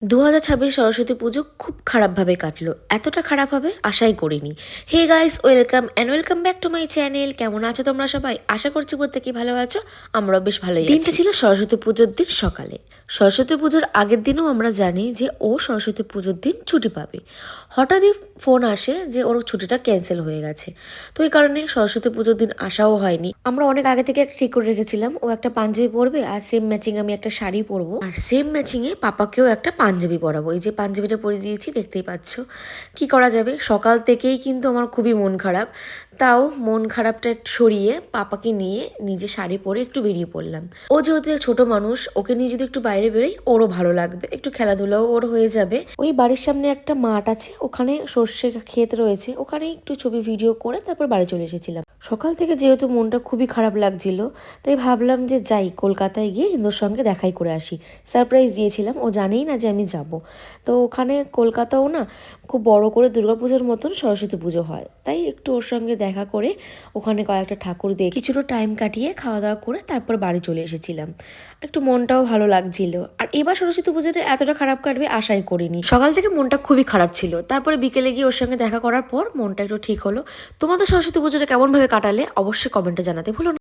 2026 সরস্বতী পুজো খুব খারাপভাবে কাটলো। এতটা খারাপ হবে আশাই করিনি। Hey guys, welcome back to my channel. কেমন আছো তোমরা সবাই? আশা করছি প্রত্যেকেই ভালো আছো। আমরাও বেশ ভালোই আছি। দিনটা ছিল সরস্বতী পুজোর দিন সকালে। সরস্বতী পুজোর আগের দিনও আমরা জানি যে ও সরস্বতী পুজোর দিন ছুটি পাবে। হঠাৎই ফোন আসে যে ওর ছুটিটা ক্যান্সেল হয়ে গেছে। তো এই কারণে সরস্বতী পুজোর দিন আসাও হয়নি। আমরা অনেক আগে থেকে ঠিক করে রেখেছিলাম ও একটা পাঞ্জাবি পরবে আর সেম ম্যাচিং আমি একটা শাড়ি পরবো আর সেম ম্যাচিং এ পাপাকেও একটা পাঞ্জাবি পরাবো। এই যে পাঞ্জাবিটা পরে দিয়েছি দেখতেই পাচ্ছ। কি করা যাবে, সকাল থেকেই কিন্তু আমার খুবই মন খারাপ। তাও মন খারাপটা একটু সরিয়ে পাপাকে নিয়ে নিজে শাড়ি পরে একটু বেরিয়ে পড়লাম। ও যেহেতু ছোট মানুষ, ওকে নিয়ে যদি একটু বাইরে বেরোই ওরও ভালো লাগবে, একটু খেলাধুলাও ওর হয়ে যাবে। ওই বাড়ির সামনে একটা মাঠ আছে, ওখানে সর্ষে ক্ষেত রয়েছে, ওখানে একটু ছবি ভিডিও করে তারপর বাড়ি চলে এসেছিলাম। সকাল থেকে যেহেতু মনটা খুবই খারাপ লাগছিল, তাই ভাবলাম যে যাই কলকাতায় গিয়ে ইন্দোর সঙ্গে দেখাই করে আসি। সারপ্রাইজ দিয়েছিলাম, ও জানেই না যে আমি যাব। তো ওখানে কলকাতাও না খুব বড় করে দুর্গাপুজোর মতন সরস্বতী পুজো হয়, তাই একটু ওর সঙ্গে দেখা করে ওখানে কয়েকটা ঠাকুর দিয়ে কিছুটা টাইম কাটিয়ে খাওয়া দাওয়া করে তারপর বাড়ি চলে এসেছিলাম। একটু মনটাও ভালো লাগছিল। আর এবার সরস্বতী পুজোটা এতটা খারাপ কাটবে আশাই করিনি। সকাল থেকে মনটা খুবই খারাপ ছিল, তারপরে বিকেলে গিয়ে ওর সঙ্গে দেখা করার পর মনটা একটু ঠিক হলো। তোমাদের সরস্বতী পুজোটা কেমন ভাবে কাটালে অবশ্যই কমেন্টে জানাতে ভুলো না।